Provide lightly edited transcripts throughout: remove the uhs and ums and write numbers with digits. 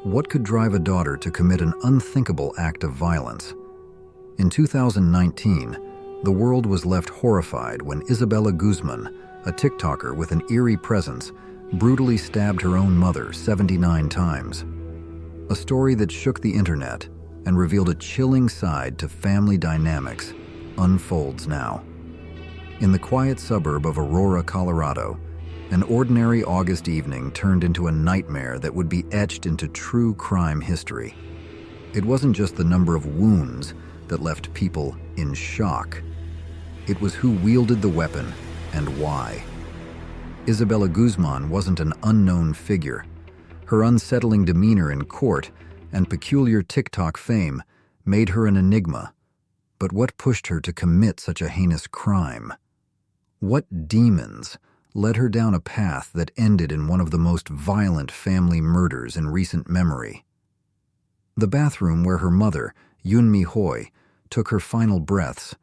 What could drive a daughter to commit an unthinkable act of violence? In 2019, the world was left horrified when Isabella Guzman, a TikToker with an eerie presence, brutally stabbed her own mother 79 times. A story that shook the internet and revealed a chilling side to family dynamics unfolds now. In the quiet suburb of Aurora, Colorado, an ordinary August evening turned into a nightmare that would be etched into true crime history. It wasn't just the number of wounds that left people in shock. It was who wielded the weapon and why. Isabella Guzman wasn't an unknown figure. Her unsettling demeanor in court and peculiar TikTok fame made her an enigma. But what pushed her to commit such a heinous crime? What demons led her down a path that ended in one of the most violent family murders in recent memory? The bathroom where her mother, Yunmi Hoy, took her final breaths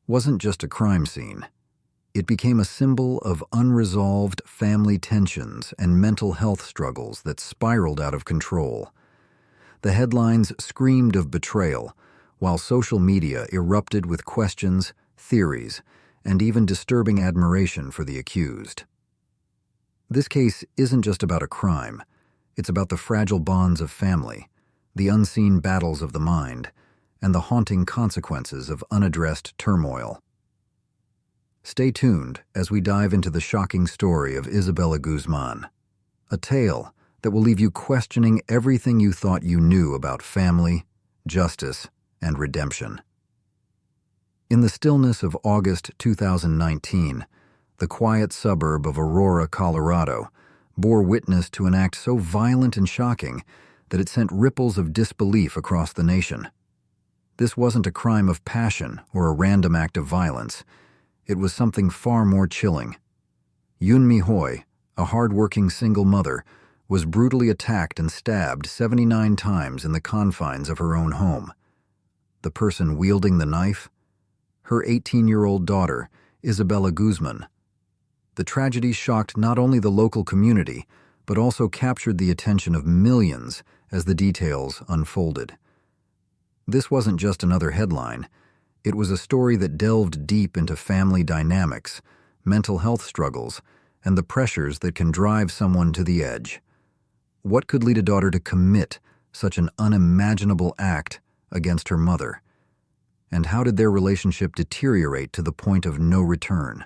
wasn't just a crime scene. It became a symbol of unresolved family tensions and mental health struggles that spiraled out of control. The headlines screamed of betrayal, while social media erupted with questions, theories, and even disturbing admiration for the accused. This case isn't just about a crime. It's about the fragile bonds of family, the unseen battles of the mind, and the haunting consequences of unaddressed turmoil. Stay tuned as we dive into the shocking story of Isabella Guzman, a tale that will leave you questioning everything you thought you knew about family, justice, and redemption. In the stillness of August 2019, the quiet suburb of Aurora, Colorado, bore witness to an act so violent and shocking that it sent ripples of disbelief across the nation. This wasn't a crime of passion or a random act of violence. It was something far more chilling. Yunmi Hoy, a hard-working single mother, was brutally attacked and stabbed 79 times in the confines of her own home. The person wielding the knife? Her 18-year-old daughter, Isabella Guzman. The tragedy shocked not only the local community, but also captured the attention of millions as the details unfolded. This wasn't just another headline. It was a story that delved deep into family dynamics, mental health struggles, and the pressures that can drive someone to the edge. What could lead a daughter to commit such an unimaginable act against her mother? And how did their relationship deteriorate to the point of no return?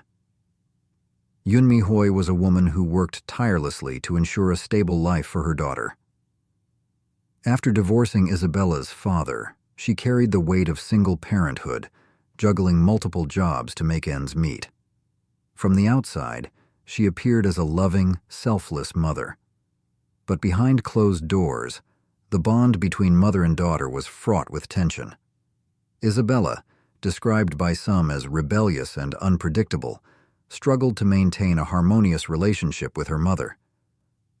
Yunmi Hoy was a woman who worked tirelessly to ensure a stable life for her daughter. After divorcing Isabella's father, she carried the weight of single parenthood, juggling multiple jobs to make ends meet. From the outside, she appeared as a loving, selfless mother. But behind closed doors, the bond between mother and daughter was fraught with tension. Isabella, described by some as rebellious and unpredictable, struggled to maintain a harmonious relationship with her mother.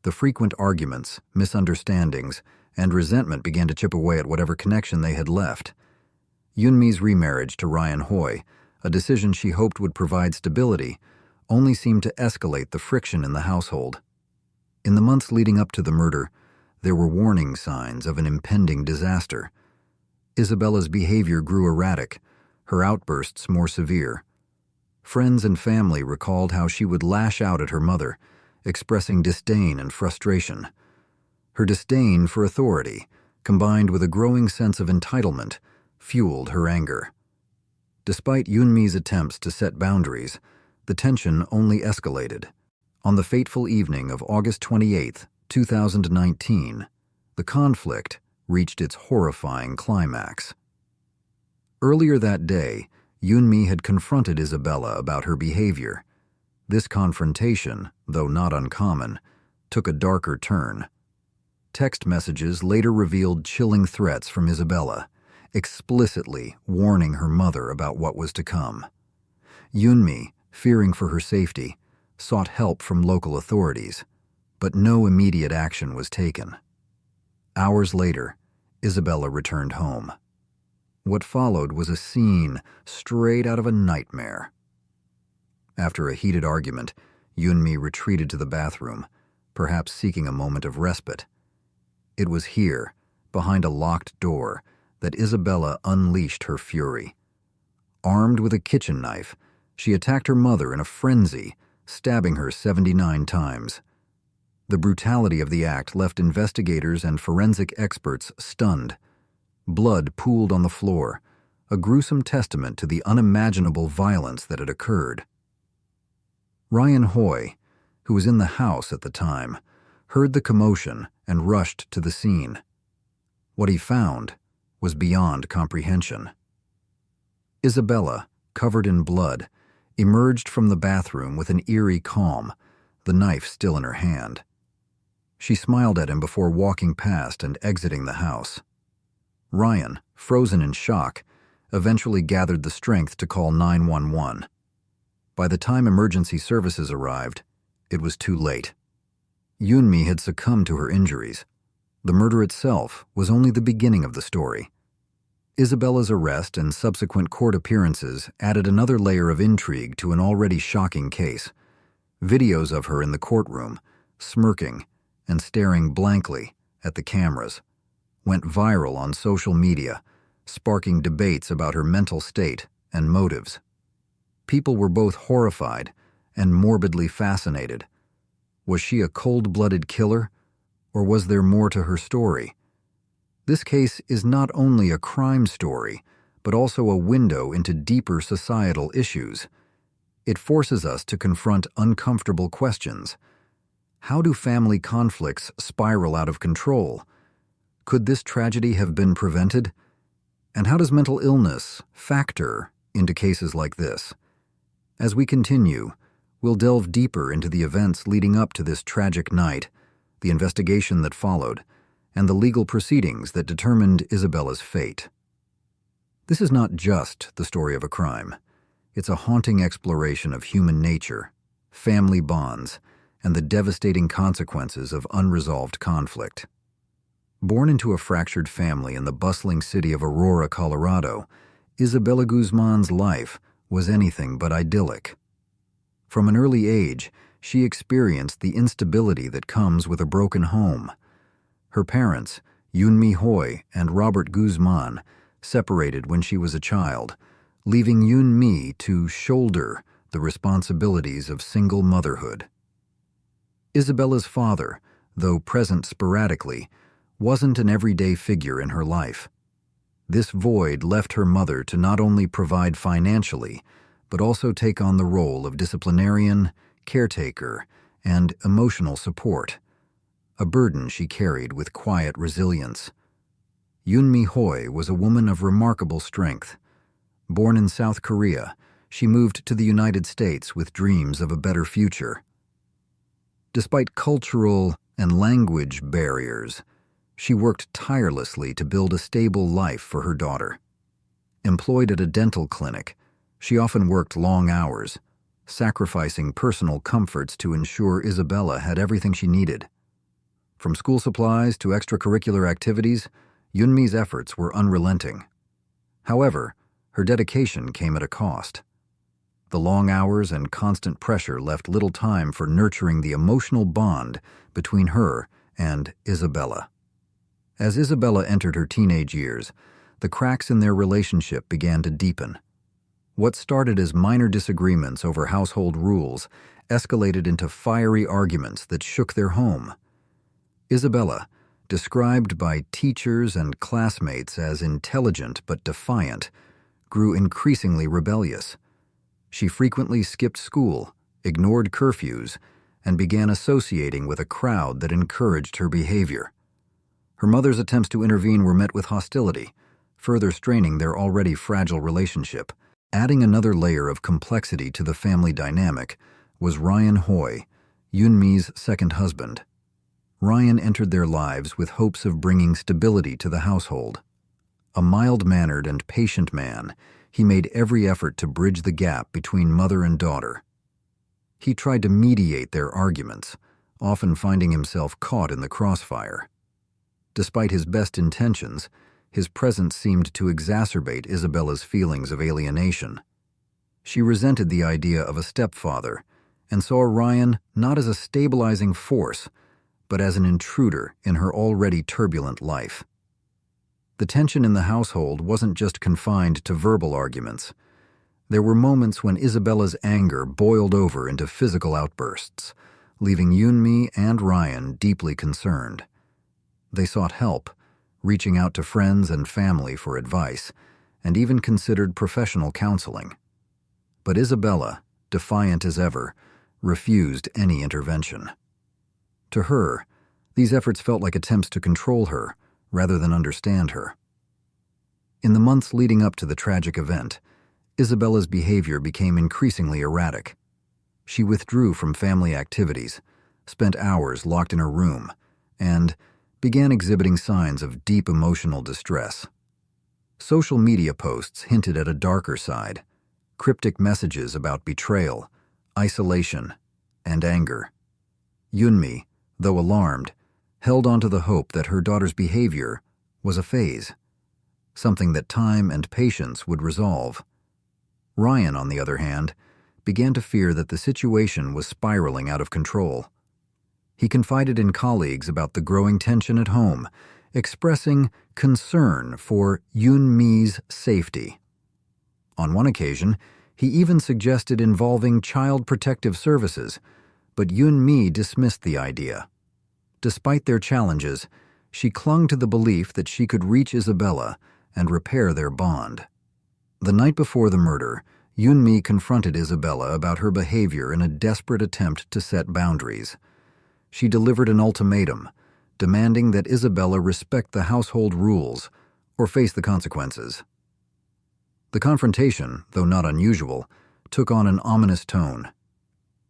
The frequent arguments, misunderstandings, and resentment began to chip away at whatever connection they had left. Yunmi's remarriage to Ryan Hoy, a decision she hoped would provide stability, only seemed to escalate the friction in the household. In the months leading up to the murder, there were warning signs of an impending disaster. Isabella's behavior grew erratic, her outbursts more severe. Friends and family recalled how she would lash out at her mother, expressing disdain and frustration. Her disdain for authority, combined with a growing sense of entitlement, fueled her anger. Despite Yunmi's attempts to set boundaries, the tension only escalated. On the fateful evening of August 28, 2019, the conflict reached its horrifying climax. Earlier that day, Yunmi had confronted Isabella about her behavior. This confrontation, though not uncommon, took a darker turn. Text messages later revealed chilling threats from Isabella, explicitly warning her mother about what was to come. Yunmi, fearing for her safety, sought help from local authorities, but no immediate action was taken. Hours later, Isabella returned home. What followed was a scene straight out of a nightmare. After a heated argument, Yunmi retreated to the bathroom, perhaps seeking a moment of respite. It was here, behind a locked door, that Isabella unleashed her fury. Armed with a kitchen knife, she attacked her mother in a frenzy, stabbing her 79 times. The brutality of the act left investigators and forensic experts stunned. Blood pooled on the floor, a gruesome testament to the unimaginable violence that had occurred. Ryan Hoy, who was in the house at the time, heard the commotion and rushed to the scene. What he found was beyond comprehension. Isabella, covered in blood, emerged from the bathroom with an eerie calm, the knife still in her hand. She smiled at him before walking past and exiting the house. Ryan, frozen in shock, eventually gathered the strength to call 911. By the time emergency services arrived, it was too late. Yunmi had succumbed to her injuries. The murder itself was only the beginning of the story. Isabella's arrest and subsequent court appearances added another layer of intrigue to an already shocking case. Videos of her in the courtroom, smirking and staring blankly at the cameras, went viral on social media, sparking debates about her mental state and motives. People were both horrified and morbidly fascinated. Was she a cold-blooded killer, or was there more to her story? This case is not only a crime story, but also a window into deeper societal issues. It forces us to confront uncomfortable questions. How do family conflicts spiral out of control? Could this tragedy have been prevented? And how does mental illness factor into cases like this? As we continue, we'll delve deeper into the events leading up to this tragic night, the investigation that followed, and the legal proceedings that determined Isabella's fate. This is not just the story of a crime. It's a haunting exploration of human nature, family bonds, and the devastating consequences of unresolved conflict. Born into a fractured family in the bustling city of Aurora, Colorado, Isabella Guzman's life was anything but idyllic. From an early age, she experienced the instability that comes with a broken home. Her parents, Yunmi Hoy and Robert Guzman, separated when she was a child, leaving Yunmi to shoulder the responsibilities of single motherhood. Isabella's father, though present sporadically, wasn't an everyday figure in her life. This void left her mother to not only provide financially, but also take on the role of disciplinarian, caretaker, and emotional support, a burden she carried with quiet resilience. Yunmi Hoy was a woman of remarkable strength. Born in South Korea, she moved to the United States with dreams of a better future. Despite cultural and language barriers, she worked tirelessly to build a stable life for her daughter. Employed at a dental clinic, she often worked long hours, sacrificing personal comforts to ensure Isabella had everything she needed. From school supplies to extracurricular activities, Yunmi's efforts were unrelenting. However, her dedication came at a cost. The long hours and constant pressure left little time for nurturing the emotional bond between her and Isabella. As Isabella entered her teenage years, the cracks in their relationship began to deepen. What started as minor disagreements over household rules escalated into fiery arguments that shook their home. Isabella, described by teachers and classmates as intelligent but defiant, grew increasingly rebellious. She frequently skipped school, ignored curfews, and began associating with a crowd that encouraged her behavior. Her mother's attempts to intervene were met with hostility, further straining their already fragile relationship. Adding another layer of complexity to the family dynamic was Ryan Hoy, Yunmi's second husband. Ryan entered their lives with hopes of bringing stability to the household. A mild-mannered and patient man, he made every effort to bridge the gap between mother and daughter. He tried to mediate their arguments, often finding himself caught in the crossfire. Despite his best intentions, his presence seemed to exacerbate Isabella's feelings of alienation. She resented the idea of a stepfather and saw Ryan not as a stabilizing force, but as an intruder in her already turbulent life. The tension in the household wasn't just confined to verbal arguments. There were moments when Isabella's anger boiled over into physical outbursts, leaving Yunmi and Ryan deeply concerned. They sought help, reaching out to friends and family for advice, and even considered professional counseling. But Isabella, defiant as ever, refused any intervention. To her, these efforts felt like attempts to control her rather than understand her. In the months leading up to the tragic event, Isabella's behavior became increasingly erratic. She withdrew from family activities, spent hours locked in her room, and began exhibiting signs of deep emotional distress. Social media posts hinted at a darker side, cryptic messages about betrayal, isolation, and anger. Yunmi, though alarmed, held on to the hope that her daughter's behavior was a phase, something that time and patience would resolve. Ryan, on the other hand, began to fear that the situation was spiraling out of control. He confided in colleagues about the growing tension at home, expressing concern for Yunmi's safety. On one occasion, he even suggested involving Child Protective Services, but Yunmi dismissed the idea. Despite their challenges, she clung to the belief that she could reach Isabella and repair their bond. The night before the murder, Yunmi confronted Isabella about her behavior in a desperate attempt to set boundaries. She delivered an ultimatum, demanding that Isabella respect the household rules or face the consequences. The confrontation, though not unusual, took on an ominous tone.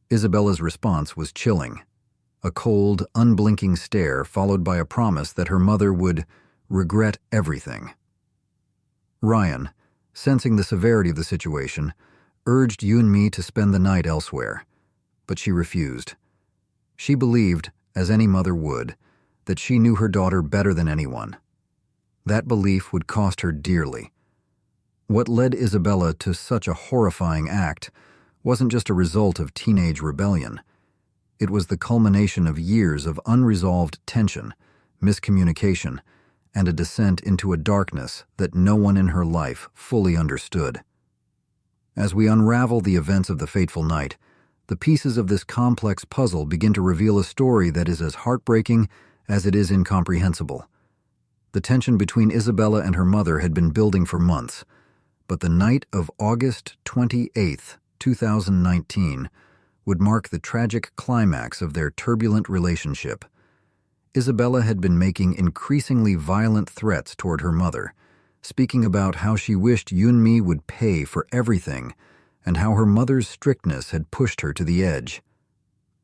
Isabella's response was chilling, a cold, unblinking stare followed by a promise that her mother would regret everything. Ryan, sensing the severity of the situation, urged Yunmi to spend the night elsewhere, but she refused. She believed, as any mother would, that she knew her daughter better than anyone. That belief would cost her dearly. What led Isabella to such a horrifying act wasn't just a result of teenage rebellion. It was the culmination of years of unresolved tension, miscommunication, and a descent into a darkness that no one in her life fully understood. As we unravel the events of the fateful night, the pieces of this complex puzzle begin to reveal a story that is as heartbreaking as it is incomprehensible. The tension between Isabella and her mother had been building for months, but the night of August 28, 2019, would mark the tragic climax of their turbulent relationship. Isabella had been making increasingly violent threats toward her mother, speaking about how she wished Yunmi would pay for everything and how her mother's strictness had pushed her to the edge.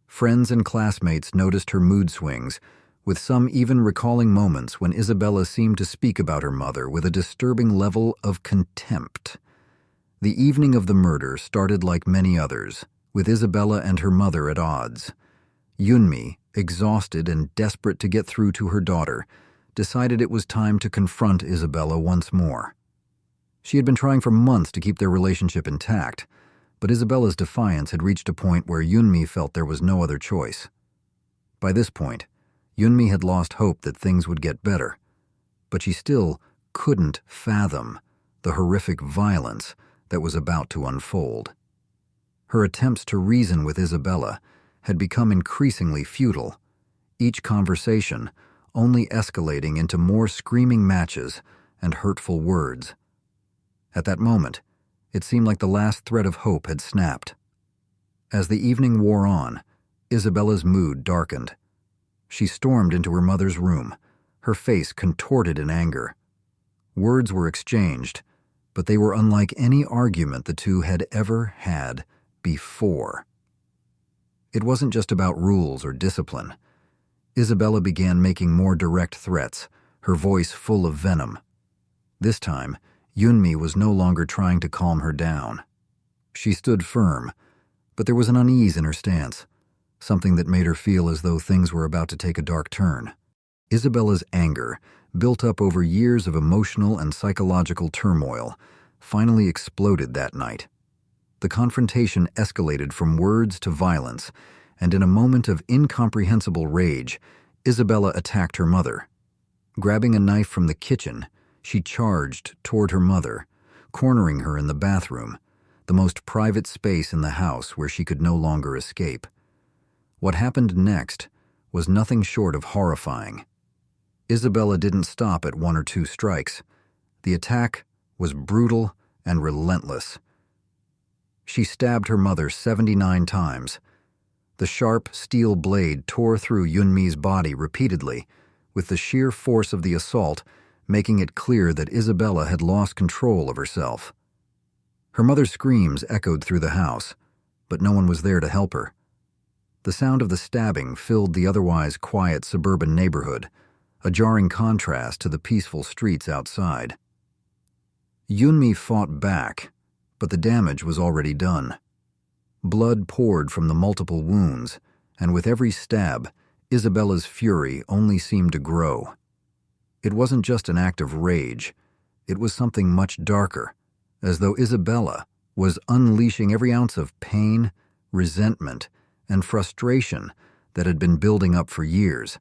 Friends and classmates noticed her mood swings, with some even recalling moments when Isabella seemed to speak about her mother with a disturbing level of contempt. The evening of the murder started like many others, with Isabella and her mother at odds. Yunmi, exhausted and desperate to get through to her daughter, decided it was time to confront Isabella once more. She had been trying for months to keep their relationship intact, but Isabella's defiance had reached a point where Yunmi felt there was no other choice. By this point, Yunmi had lost hope that things would get better, but she still couldn't fathom the horrific violence that was about to unfold. Her attempts to reason with Isabella had become increasingly futile, each conversation only escalating into more screaming matches and hurtful words. At that moment, it seemed like the last thread of hope had snapped. As the evening wore on, Isabella's mood darkened. She stormed into her mother's room, her face contorted in anger. Words were exchanged, but they were unlike any argument the two had ever had before. It wasn't just about rules or discipline. Isabella began making more direct threats, her voice full of venom. This time, Yunmi was no longer trying to calm her down. She stood firm, but there was an unease in her stance, something that made her feel as though things were about to take a dark turn. Isabella's anger, built up over years of emotional and psychological turmoil, finally exploded that night. The confrontation escalated from words to violence, and in a moment of incomprehensible rage, Isabella attacked her mother. Grabbing a knife from the kitchen, she charged toward her mother, cornering her in the bathroom, the most private space in the house where she could no longer escape. What happened next was nothing short of horrifying. Isabella didn't stop at one or two strikes. The attack was brutal and relentless. She stabbed her mother 79 times. The sharp steel blade tore through Yunmi's body repeatedly, with the sheer force of the assault making it clear that Isabella had lost control of herself. Her mother's screams echoed through the house, but no one was there to help her. The sound of the stabbing filled the otherwise quiet suburban neighborhood, a jarring contrast to the peaceful streets outside. Yunmi fought back, but the damage was already done. Blood poured from the multiple wounds, and with every stab, Isabella's fury only seemed to grow. It wasn't just an act of rage, it was something much darker, as though Isabella was unleashing every ounce of pain, resentment, and frustration that had been building up for years.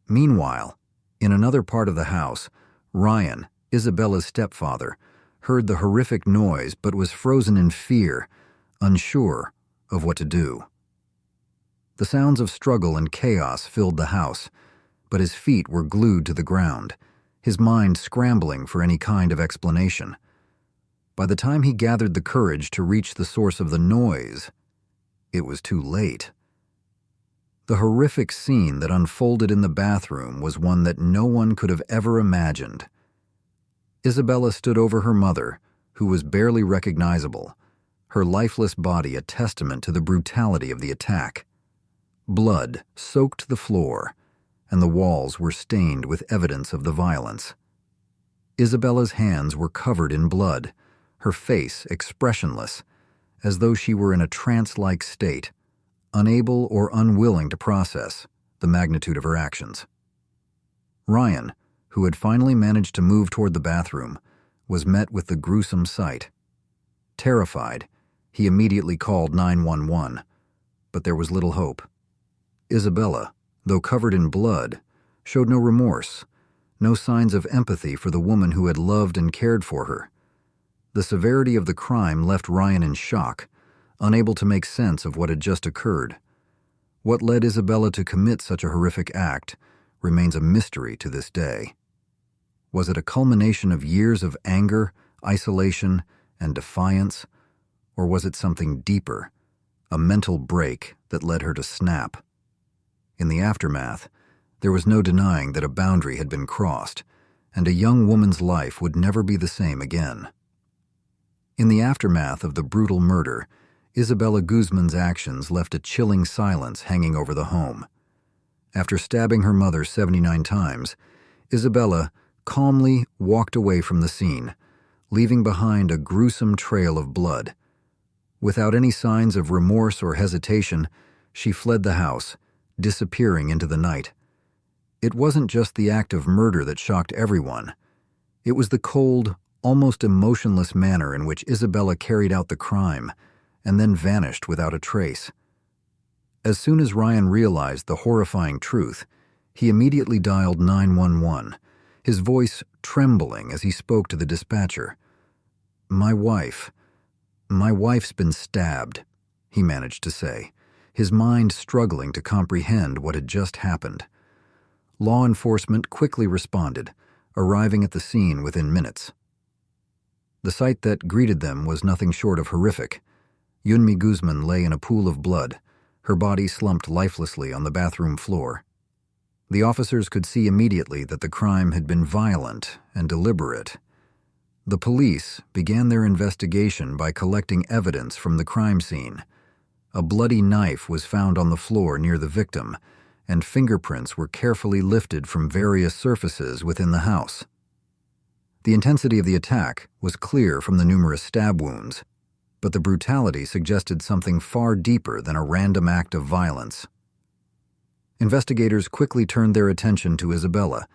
Meanwhile, in another part of the house, Ryan, Isabella's stepfather, heard the horrific noise but was frozen in fear, unsure of what to do. The sounds of struggle and chaos filled the house, but his feet were glued to the ground, his mind scrambling for any kind of explanation. By the time he gathered the courage to reach the source of the noise, it was too late. The horrific scene that unfolded in the bathroom was one that no one could have ever imagined. Isabella stood over her mother, who was barely recognizable, her lifeless body a testament to the brutality of the attack. Blood soaked the floor, and the walls were stained with evidence of the violence. Isabella's hands were covered in blood, her face expressionless, as though she were in a trance-like state, unable or unwilling to process the magnitude of her actions. Ryan, who had finally managed to move toward the bathroom, was met with the gruesome sight. Terrified, he immediately called 911, but there was little hope. Isabella, though covered in blood, showed no remorse, no signs of empathy for the woman who had loved and cared for her. The severity of the crime left Ryan in shock, unable to make sense of what had just occurred. What led Isabella to commit such a horrific act remains a mystery to this day. Was it a culmination of years of anger, isolation, and defiance, or was it something deeper, a mental break that led her to snap? In the aftermath, there was no denying that a boundary had been crossed, and a young woman's life would never be the same again. In the aftermath of the brutal murder, Isabella Guzman's actions left a chilling silence hanging over the home. After stabbing her mother 79 times, Isabella calmly walked away from the scene, leaving behind a gruesome trail of blood. Without any signs of remorse or hesitation, she fled the house, disappearing into the night. It wasn't just the act of murder that shocked everyone. It was the cold, almost emotionless manner in which Isabella carried out the crime, and then vanished without a trace. As soon as Ryan realized the horrifying truth, he immediately dialed 911, his voice trembling as he spoke to the dispatcher. My wife's been stabbed," he managed to say, his mind struggling to comprehend what had just happened. Law enforcement quickly responded, arriving at the scene within minutes. The sight that greeted them was nothing short of horrific. Yunmi Guzman lay in a pool of blood, her body slumped lifelessly on the bathroom floor. The officers could see immediately that the crime had been violent and deliberate. The police began their investigation by collecting evidence from the crime scene. A bloody knife was found on the floor near the victim, and fingerprints were carefully lifted from various surfaces within the house. The intensity of the attack was clear from the numerous stab wounds, but the brutality suggested something far deeper than a random act of violence. Investigators quickly turned their attention to Isabella,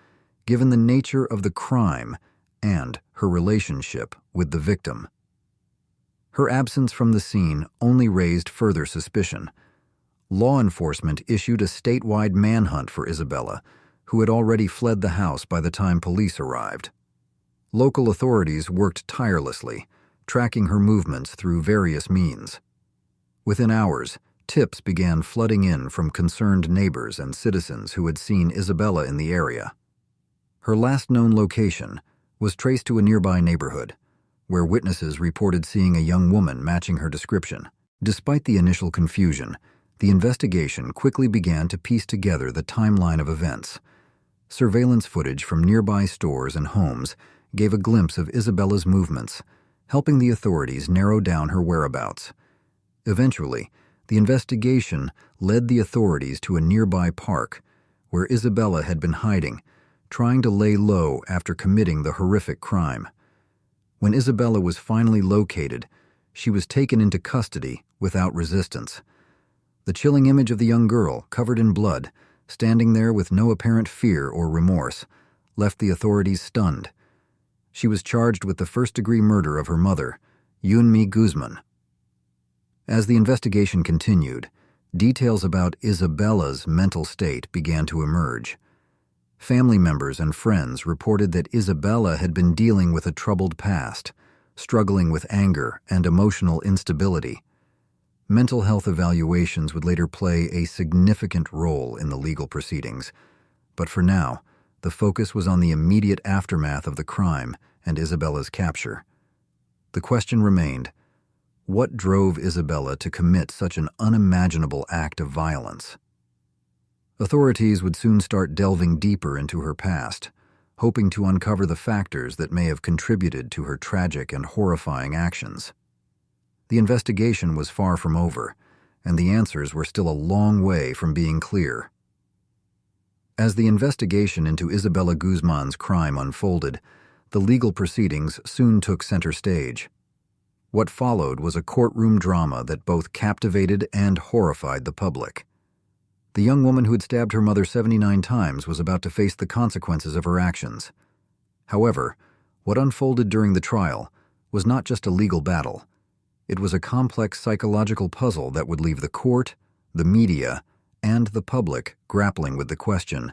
given the nature of the crime and her relationship with the victim. Her absence from the scene only raised further suspicion. Law enforcement issued a statewide manhunt for Isabella, who had already fled the house by the time police arrived. Local authorities worked tirelessly, tracking her movements through various means. Within hours, tips began flooding in from concerned neighbors and citizens who had seen Isabella in the area. Her last known location was traced to a nearby neighborhood, where witnesses reported seeing a young woman matching her description. Despite the initial confusion, the investigation quickly began to piece together the timeline of events. Surveillance footage from nearby stores and homes gave a glimpse of Isabella's movements, helping the authorities narrow down her whereabouts. Eventually, the investigation led the authorities to a nearby park, where Isabella had been hiding, trying to lay low after committing the horrific crime. When Isabella was finally located, she was taken into custody without resistance. The chilling image of the young girl, covered in blood, standing there with no apparent fear or remorse, left the authorities stunned. She was charged with the first-degree murder of her mother, Isabella Guzman. As the investigation continued, details about Isabella's mental state began to emerge. Family members and friends reported that Isabella had been dealing with a troubled past, struggling with anger and emotional instability. Mental health evaluations would later play a significant role in the legal proceedings, but for now, the focus was on the immediate aftermath of the crime and Isabella's capture. The question remained, what drove Isabella to commit such an unimaginable act of violence? Authorities would soon start delving deeper into her past, hoping to uncover the factors that may have contributed to her tragic and horrifying actions. The investigation was far from over, and the answers were still a long way from being clear. As the investigation into Isabella Guzman's crime unfolded, the legal proceedings soon took center stage. What followed was a courtroom drama that both captivated and horrified the public. The young woman who had stabbed her mother 79 times was about to face the consequences of her actions. However, what unfolded during the trial was not just a legal battle. It was a complex psychological puzzle that would leave the court, the media, and the public grappling with the question,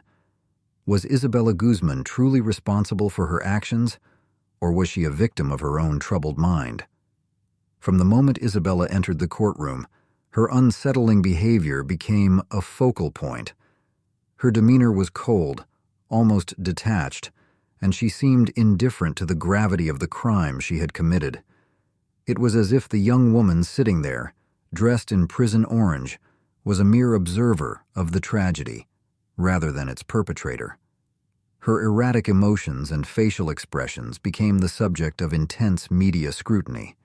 was Isabella Guzman truly responsible for her actions, or was she a victim of her own troubled mind? From the moment Isabella entered the courtroom, her unsettling behavior became a focal point. Her demeanor was cold, almost detached, and she seemed indifferent to the gravity of the crime she had committed. It was as if the young woman sitting there, dressed in prison orange, was a mere observer of the tragedy, rather than its perpetrator. Her erratic emotions and facial expressions became the subject of intense media scrutiny.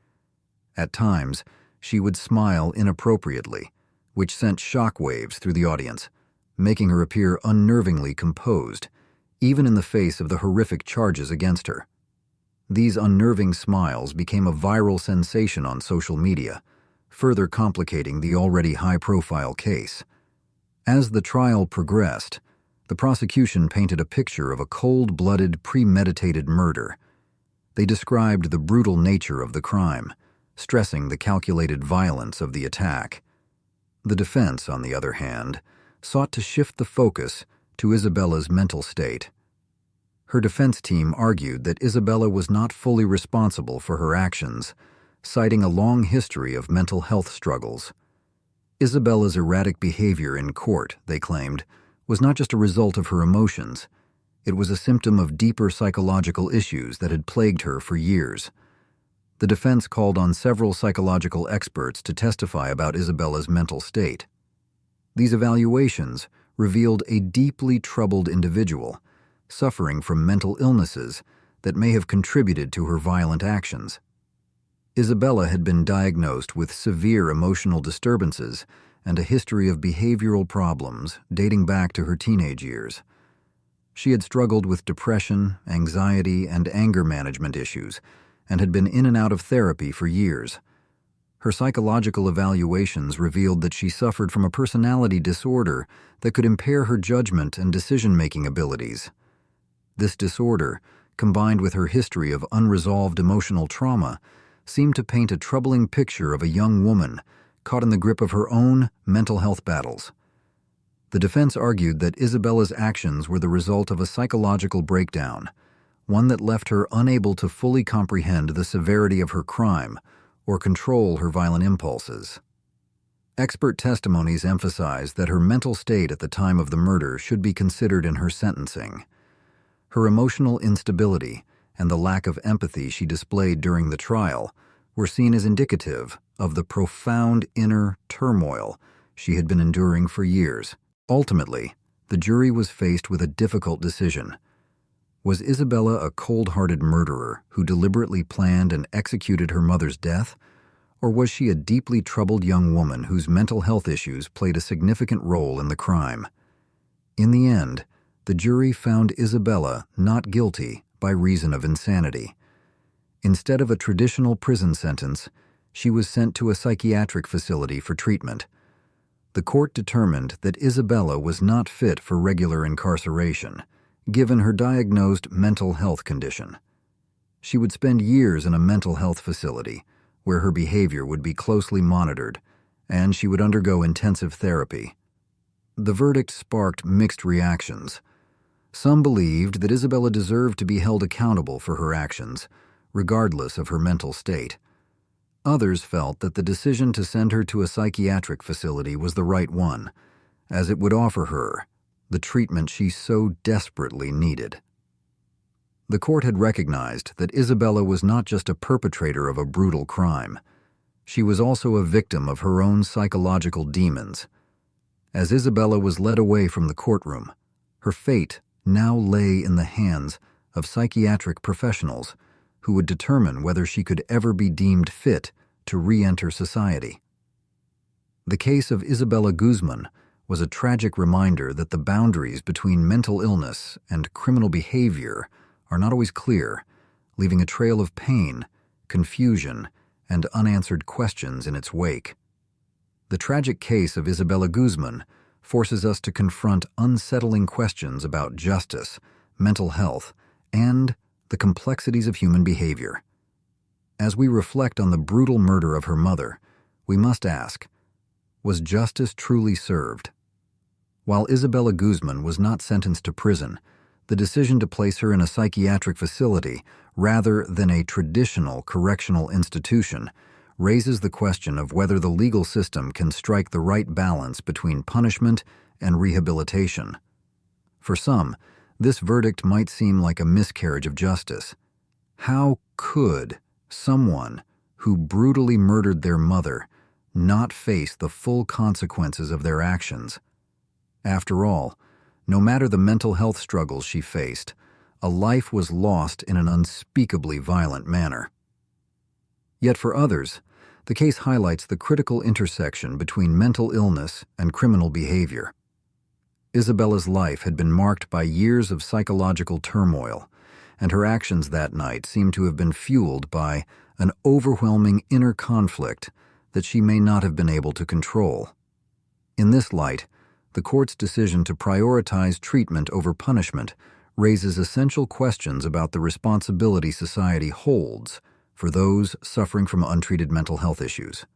At times, she would smile inappropriately, which sent shockwaves through the audience, making her appear unnervingly composed, even in the face of the horrific charges against her. These unnerving smiles became a viral sensation on social media, further complicating the already high-profile case. As the trial progressed, the prosecution painted a picture of a cold-blooded, premeditated murder. They described the brutal nature of the crime, stressing the calculated violence of the attack. The defense, on the other hand, sought to shift the focus to Isabella's mental state. Her defense team argued that Isabella was not fully responsible for her actions, citing a long history of mental health struggles. Isabella's erratic behavior in court, they claimed, was not just a result of her emotions. It was a symptom of deeper psychological issues that had plagued her for years. The defense called on several psychological experts to testify about Isabella's mental state. These evaluations revealed a deeply troubled individual, suffering from mental illnesses that may have contributed to her violent actions. Isabella had been diagnosed with severe emotional disturbances and a history of behavioral problems dating back to her teenage years. She had struggled with depression, anxiety, and anger management issues, and had been in and out of therapy for years. Her psychological evaluations revealed that she suffered from a personality disorder that could impair her judgment and decision-making abilities. This disorder, combined with her history of unresolved emotional trauma, seemed to paint a troubling picture of a young woman caught in the grip of her own mental health battles. The defense argued that Isabella's actions were the result of a psychological breakdown, one that left her unable to fully comprehend the severity of her crime or control her violent impulses. Expert testimonies emphasize that her mental state at the time of the murder should be considered in her sentencing. Her emotional instability and the lack of empathy she displayed during the trial were seen as indicative of the profound inner turmoil she had been enduring for years. Ultimately, the jury was faced with a difficult decision. Was Isabella a cold-hearted murderer who deliberately planned and executed her mother's death, or was she a deeply troubled young woman whose mental health issues played a significant role in the crime? In the end, the jury found Isabella not guilty by reason of insanity. Instead of a traditional prison sentence, she was sent to a psychiatric facility for treatment. The court determined that Isabella was not fit for regular incarceration, given her diagnosed mental health condition. She would spend years in a mental health facility, where her behavior would be closely monitored, and she would undergo intensive therapy. The verdict sparked mixed reactions. Some believed that Isabella deserved to be held accountable for her actions, regardless of her mental state. Others felt that the decision to send her to a psychiatric facility was the right one, as it would offer her the treatment she so desperately needed. The court had recognized that Isabella was not just a perpetrator of a brutal crime. She was also a victim of her own psychological demons. As Isabella was led away from the courtroom, her fate now lay in the hands of psychiatric professionals who would determine whether she could ever be deemed fit to re-enter society. The case of Isabella Guzman was a tragic reminder that the boundaries between mental illness and criminal behavior are not always clear, leaving a trail of pain, confusion, and unanswered questions in its wake. The tragic case of Isabella Guzman forces us to confront unsettling questions about justice, mental health, and the complexities of human behavior. As we reflect on the brutal murder of her mother, we must ask, was justice truly served? While Isabella Guzman was not sentenced to prison, the decision to place her in a psychiatric facility rather than a traditional correctional institution raises the question of whether the legal system can strike the right balance between punishment and rehabilitation. For some, this verdict might seem like a miscarriage of justice. How could someone who brutally murdered their mother not face the full consequences of their actions? After all, no matter the mental health struggles she faced, a life was lost in an unspeakably violent manner. Yet for others, the case highlights the critical intersection between mental illness and criminal behavior. Isabella's life had been marked by years of psychological turmoil, and her actions that night seemed to have been fueled by an overwhelming inner conflict that she may not have been able to control. In this light, the court's decision to prioritize treatment over punishment raises essential questions about the responsibility society holds for those suffering from untreated mental health issues.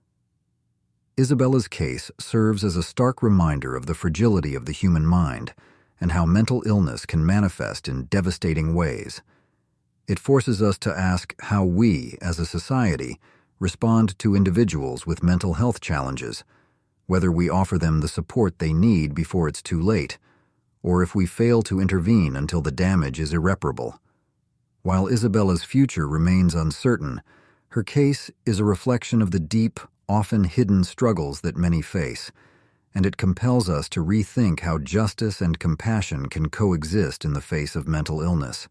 Isabella's case serves as a stark reminder of the fragility of the human mind and how mental illness can manifest in devastating ways. It forces us to ask how we, as a society, respond to individuals with mental health challenges, whether we offer them the support they need before it's too late, or if we fail to intervene until the damage is irreparable. While Isabella's future remains uncertain, her case is a reflection of the deep, often hidden struggles that many face, and it compels us to rethink how justice and compassion can coexist in the face of mental illness.